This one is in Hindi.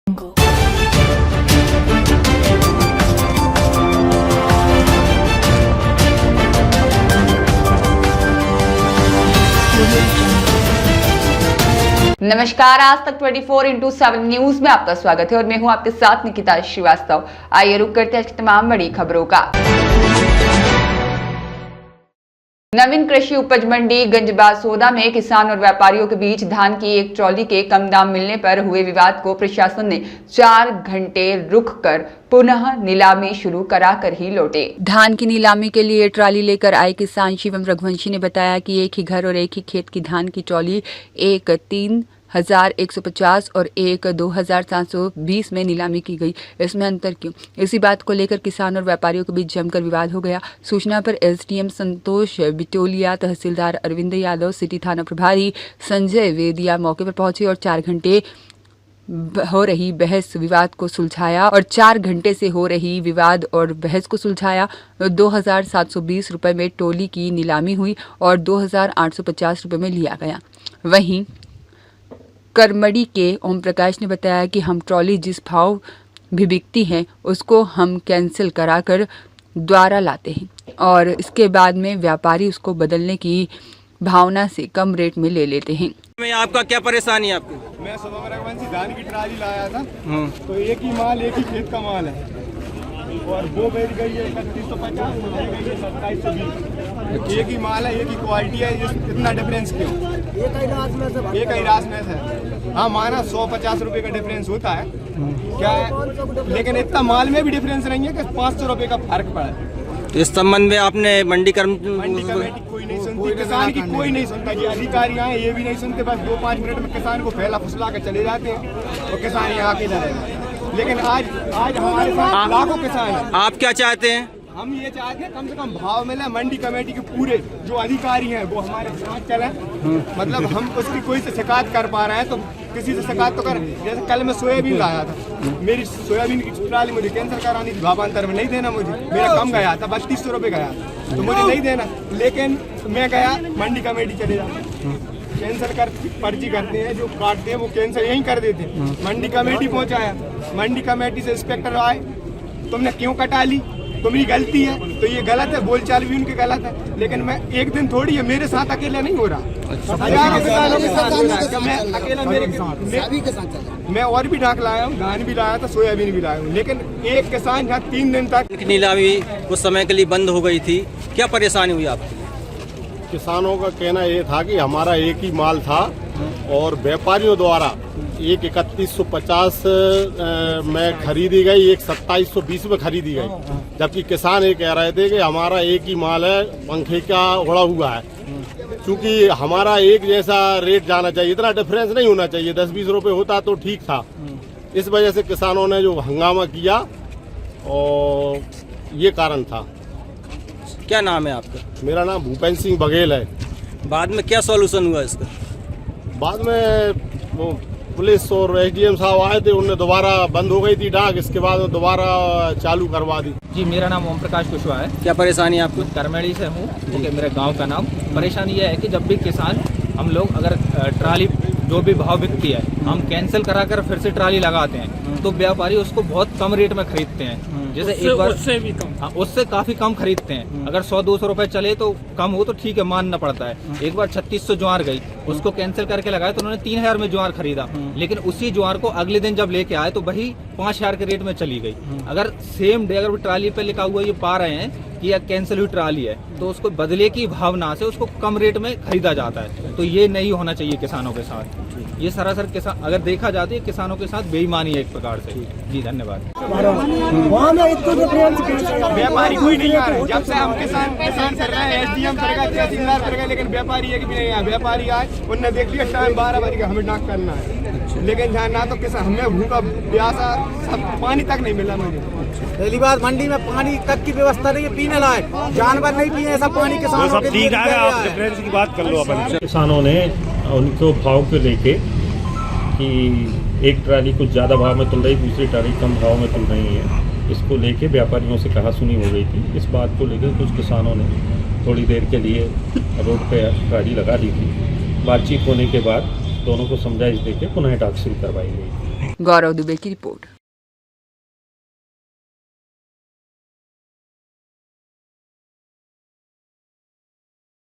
नमस्कार, आज तक 24/7 न्यूज में आपका स्वागत है और मैं हूं आपके साथ निकिता श्रीवास्तव। आइए रुक करते हैं आज की तमाम बड़ी खबरों का। नवीन कृषि उपज मंडी गंजबासौदा में किसान और व्यापारियों के बीच धान की एक ट्रॉली के कम दाम मिलने पर हुए विवाद को प्रशासन ने 4 घंटे रुककर पुनः नीलामी शुरू कराकर ही लौटे। धान की नीलामी के लिए ट्रॉली लेकर आए किसान शिवम रघुवंशी ने बताया कि एक ही घर और एक ही खेत की धान की ट्रॉली एक 3,150 और एक 2,720 में नीलामी की गई। इसमें अंतर क्यों? इसी बात को लेकर किसान और व्यापारियों के बीच जमकर विवाद हो गया। सूचना पर एसडीएम संतोष बिटोलिया, तहसीलदार अरविंद यादव, सिटी थाना प्रभारी संजय वेदिया मौके पर पहुंचे और 4 घंटे हो रही बहस विवाद को सुलझाया 2,720 रुपए में टोली की नीलामी हुई और 2,850 रुपए में लिया गया। वहीं करमड़ी के ओम प्रकाश ने बताया कि हम ट्रॉली जिस भाव भी बिकती है उसको हम कैंसिल कराकर द्वारा लाते हैं और इसके बाद में व्यापारी उसको बदलने की भावना से कम रेट में ले लेते हैं। मैं आपका क्या परेशानी है आपको? मैं सुबह रघुवंशी धान की ट्राली लाया था तो एक ही माल, एक ही खेत का माल है और वो बेच गई है 3150, वो बेच गई है 2720। एक ही माल है, एक ही क्वालिटी है, इतना डिफरेंस क्यों? एक ही रास में है। हाँ माना 150 रुपए का डिफरेंस होता है क्या है, लेकिन इतना माल में भी डिफरेंस नहीं है कि 500 रुपए का फर्क पड़ा है। तो इस संबंध में आपने मंडी कमेटी कोई नहीं सुनती, किसान की कोई नहीं सुनता। ये अधिकारी आए ये भी नहीं सुनते, बस 2-5 मिनट में किसान को फैला फुसला के चले जाते हैं और किसान यहाँ के इधर है। लेकिन आज हमारे साथ लाखों किसान हैं। आप क्या चाहते हैं? हम ये चाहते हैं कम से कम भाव मिले। मंडी कमेटी के पूरे जो अधिकारी हैं वो हमारे साथ चलें, मतलब हम उसकी कोई से शिकायत कर पा रहे हैं तो किसी से शिकायत तो कर। जैसे कल मैं सोयाबीन लाया था, मेरी सोयाबीन की ट्राली मुझे कैंसिल करानी थी, भावांतर में नहीं देना मुझे, मेरा कम गया था 3200 रुपये गया तो मुझे नहीं देना। लेकिन मैं गया मंडी कमेटी चले जाते कैंसिल कर पर्ची करते हैं, जो काटते हैं वो कैंसिल यहीं कर देते हैं। मंडी कमेटी पहुंचाया, मंडी कमेटी से इंस्पेक्टर आए, तुमने क्यों कटा ली, तुम्हारी गलती है। तो ये गलत है, बोलचाल भी उनकी गलत है। लेकिन मैं एक दिन थोड़ी है, मेरे साथ अकेला नहीं हो रहा, हजारों किसानों के साथ हो रहा है। मैं अकेला मैं और भी डाक लाया हूँ, धान भी लाया था, सोयाबीन भी लाया हूँ, लेकिन एक किसान यहाँ 3 दिन तक नीलामी कुछ समय के लिए बंद हो गई थी, क्या परेशानी हुई आपको? किसानों का कहना ये था कि हमारा एक ही माल था और व्यापारियों द्वारा एक 3150 में खरीदी गई, एक 2720 में खरीदी गई, जबकि किसान ये कह रहे थे कि हमारा एक ही माल है, पंखे का उड़ा हुआ है। क्योंकि हमारा एक जैसा रेट जाना चाहिए, इतना डिफरेंस नहीं होना चाहिए, 10-20 रुपए होता तो ठीक था। इस वजह से किसानों ने जो हंगामा किया और ये कारण था। क्या नाम है आपका? मेरा नाम भूपेंद्र सिंह बघेल है। बाद में क्या सॉल्यूशन हुआ इसका? बाद में वो पुलिस और एसडीएम साहब आए थे, उनने दोबारा बंद हो गई थी डाक, इसके बाद दोबारा चालू करवा दी। जी, मेरा नाम ओम प्रकाश कुशवाहा है। क्या परेशानी है आपको? करमेड़ी से हूँ, ठीक है, मेरे गांव का नाम। परेशानी यह है कि जब भी किसान हम लोग अगर ट्राली जो भी भाव बिकती है हम कैंसिल कराकर फिर से ट्राली लगाते हैं तो व्यापारी उसको बहुत कम रेट में खरीदते हैं। जैसे एक बार उससे भी कम, हाँ, उससे काफी कम खरीदते हैं। अगर 100-200 रुपए चले तो कम हो तो ठीक है, मानना पड़ता है। एक बार 3600 ज्वार गई, उसको कैंसिल करके लगाया तो उन्होंने 3000 में ज्वार खरीदा, लेकिन उसी ज्वार को अगले दिन जब लेके आए तो वही 5000 के रेट में चली गई। अगर सेम डे अगर ट्राली पे लिखा हुआ ये पा रहे हैं कि यह कैंसिल हुई ट्राली है तो उसको बदले की भावना से उसको कम रेट में खरीदा जाता है। तो ये नहीं होना चाहिए किसानों के साथ। ये सरासर किसान अगर देखा जाती है किसानों के साथ बेईमानी है एक प्रकार से। जी धन्यवाद। व्यापारी कोई नहीं आ रहा है, जब से हम किसान कर रहे हैं, एसडीएम कर गए, तहसीलदार कर गए, लेकिन व्यापारी एक भी नहीं आया। व्यापारी आए, उनने देख लिया टाइम 12 बज गया, हमें नाक करना है, लेकिन जहाँ ना तो किसान, हमें भूखा प्यासा, सब पानी तक नहीं मिला मुझे। पहली बात मंडी में पानी तक की व्यवस्था नहीं है, पीने लायक जानवर नहीं पिए ऐसा पानी किसानों के लिए। आप डिफरेंस की बात कर लो अपन। किसानों ने उनको भाव को लेके कि एक ट्राली कुछ ज़्यादा भाव में तुल रही, दूसरी ट्राली कम भाव में तुल रही है, इसको लेके व्यापारियों से कहा सुनी हो गई थी। इस बात को लेकर कुछ किसानों ने थोड़ी देर के लिए रोड पे ट्राली लगा दी थी। बातचीत होने के बाद दोनों को समझाइश देके पुनः डाक शुरू करवाई गई। गौरव दुबे की रिपोर्ट।